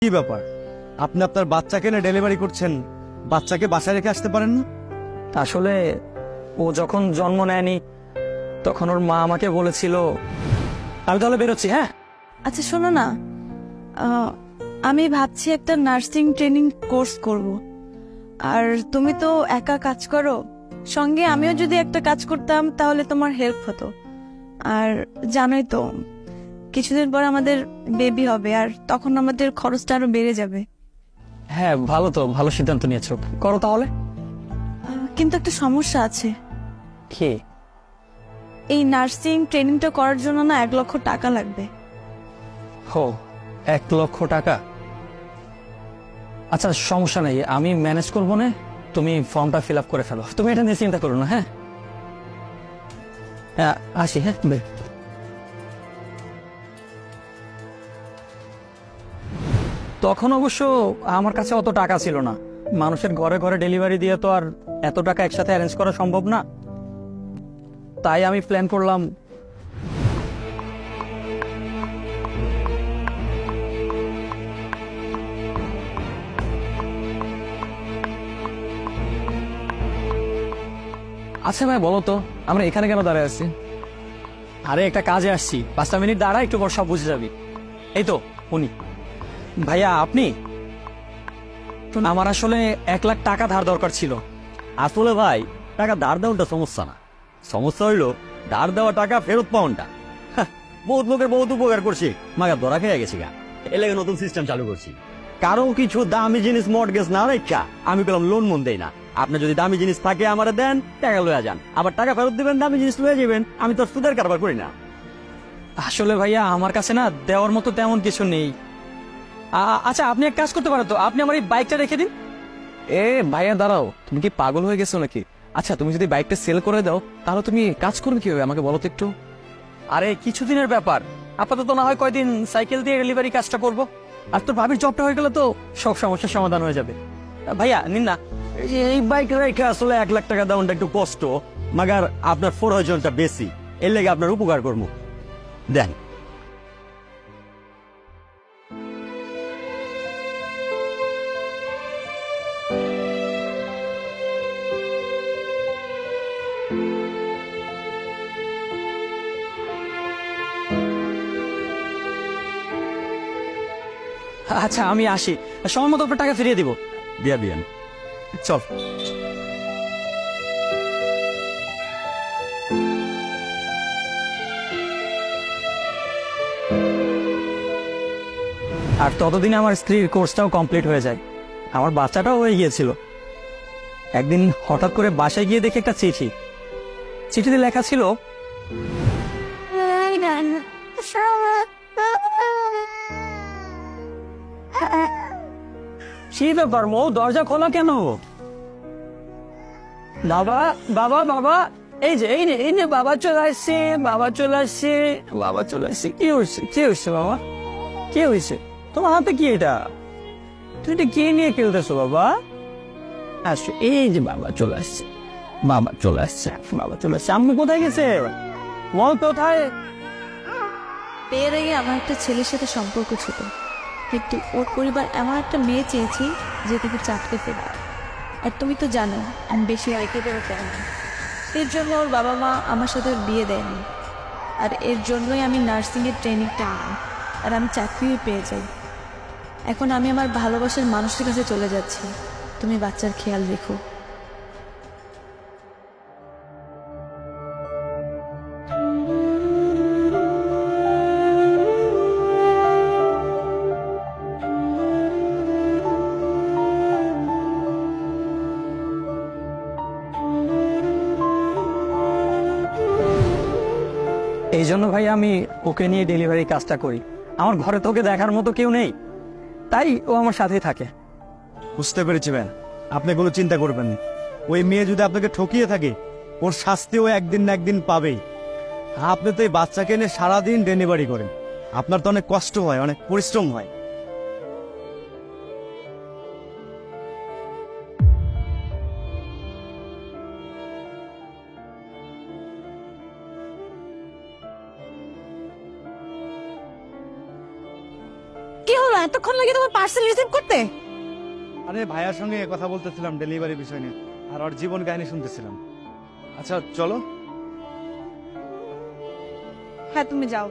কি ব্যাপার, আপনি আপনার বাচ্চাকে না ডেলিভারি করছেন, বাচ্চাকে বাসায় রেখে আসতে পারেন না? আসলে ও যখন জন্ম নেয়নি তখন ওর মা আমাকে বলেছিল। আমি তাহলে বেরোচ্ছি। হ্যাঁ, আচ্ছা শোনো না, আহ, আমি ভাবছি একটা নার্সিং ট্রেনিং কোর্স করব। আর তুমি তো একা কাজ করো, সঙ্গে আমিও যদি একটা কাজ করতাম তাহলে তোমার হেল্প হতো। আর জানোই তো কিছুদিন পর আমাদের বেবি হবে, আর তখন আমাদের খরচটা আরো বেড়ে যাবে। হ্যাঁ, ভালো তো, ভালো সিদ্ধান্ত নিয়েছো, করো তাহলে। কিন্তু একটা সমস্যা আছে। কি? এই নার্সিং ট্রেনিংটা করার জন্য না 1 লক্ষ টাকা লাগবে। হো, 1 লক্ষ টাকা? আচ্ছা সমস্যা নেই, আমি ম্যানেজ করবো না। তুমি ফর্মটা ফিল আপ করে ফেলো, তুমি এটা নিয়ে চিন্তা করো না। হ্যাঁ হ্যাঁ, আসি। হ্যাঁ, তখন অবশ্য আমার কাছে অত টাকা ছিল না। মানুষের ঘরে ঘরে ডেলিভারি দিয়ে তো আর এত টাকা একসাথে অ্যারেঞ্জ করা সম্ভব না। তাই আমি প্ল্যান করলাম আচ্ছা ভাই বলো তো, আমরা এখানে কেন দাঁড়ায় আছি? আরে একটা কাজে আসছি, 5টা মিনিট দাঁড়া, একটু পর সব বুঝে যাবি। এই তো উনি। ভাইয়া আপনি? আমার আসলে 1 লাখ টাকা ধার দরকার ছিল। আসলে ভাই, টাকা ধার দেওয়াটা সমস্যা না, সমস্যা হইলো ধার দেওয়া টাকা ফেরত পাওয়াটা। বহুত লোকের বহুত উপকার করছি, মাগার ধরা খেয়ে গেছি গা। এর লাগে নতুন সিস্টেম চালু করছি। কারো কিছু দামি জিনিস মর্টগেজ না রেখা আমি পেলাম লোন মন দেই না। আপনি যদি দামি জিনিস থাকে আমারে দেন, টাকা লয়ে যান, আবার টাকা ফেরত দিবেন, দামি জিনিস লয়ে যাবেন। আমি তো সুদের কারবার করি না। আসলে ভাইয়া আমার কাছে না দেওয়ার মতো তেমন কিছু নেই। আচ্ছা আপনি এক কাজ করতে পারেন তো, আপনি আমার এই বাইকটা রেখে দিন। এ ভাইয়া দাঁড়াও, তুমি কি পাগল হয়ে গেছো নাকি? আচ্ছা তুমি যদি বাইকটা সেল করে দাও তাহলে তুমি কাজ করবে কিভাবে আমাকে বলো তো একটু। আরে কিছুদিনের ব্যাপার, আপাতত না হয় কয়দিন সাইকেল দিয়ে ডেলিভারি কাজটা করব। আর তোর ভাবির জবটা হয়ে গেলে তো সব সমস্যার সমাধান হয়ে যাবে। ভাইয়া নিন না। এই বাইক রেখে আসলে 1 লাখ টাকা দেওয়াটা একটু কষ্ট, মাগার আপনার প্রয়োজনটা বেশি, এর লেগে আপনার উপকার করবো, দেন। আচ্ছা আমি আসি, সময় মতো আপনার টাকা ফিরিয়ে দিব। দিয়া দিয়েন। চল। আর ততদিনে আমার স্ত্রীর কোর্সটাও কমপ্লিট হয়ে যায়, আমার বাচ্চাটাও হয়ে গিয়েছিল। একদিন হঠাৎ করে বাসায় গিয়ে দেখি একটা চিঠি। চিঠিতে লেখা ছিল, কি ব্যাপার মৌ, দরজা খোলা কেন? বাবা বাবা বাবা, এই যে এই নে বাবা চলে আসছে, বাবা চলে আসছে, বাবা চলে আসছে। কি হয়েছে, কি হয়েছে বাবা, কি হয়েছে? তোমার হাতে কি এটা? তুমি এটা কে নিয়ে খেলতেছো বাবা? আসো, এই যে বাবা চলে আসছে, বাবা চলে আসছে, বাবা চলে আসছে। আম্মু কোথায় গেছে? মৌ কোথায়? বিয়ের আগে আমার একটা ছেলের সাথে সম্পর্ক ছিল, কিন্তু ওর পরিবার এমন একটা মেয়ে চেয়েছি যে তাকে চাকরি দেবে। আর তুমি তো জানো আমি বেশি আইকে বেরোতে না, এর জন্য ওর বাবা মা আমার সাথে ওর বিয়ে দেয়নি। আর এর জন্যই আমি নার্সিংয়ের ট্রেনিংটা আনি, আর আমি চাকরিও পেয়ে যাই। এখন আমি আমার ভালোবাসার মানুষের কাছে চলে যাচ্ছি, তুমি বাচ্চার খেয়াল রেখো। এই জন্য ভাই আমি ওকে নিয়ে ডেলিভারি কাজটা করি। আমার ঘরে তোকে দেখার মতো কেউ নেই, তাই ও আমার সাথেই থাকে। বুঝতে পেরেছি ম্যাম, আপনি কোনো চিন্তা করবেন না। ওই মেয়ে যদি আপনাকে ঠকিয়ে থাকে, ওর শাস্তিও একদিন না একদিন পাবেই। আপনি তো এই বাচ্চাকে নিয়ে সারাদিন ডেলিভারি করেন, আপনার তো অনেক কষ্ট হয়, অনেক পরিশ্রম হয়। কি হলো এতক্ষণ লাগে তোমার পার্সেল রিসিভ করতে? আরে ভাইয়ার সঙ্গে কথা বলতেছিলাম ডেলিভারি বিষয় নিয়ে, আর ওর জীবন কাহিনী শুনতেছিলাম। আচ্ছা চলো। হ্যাঁ তুমি যাও।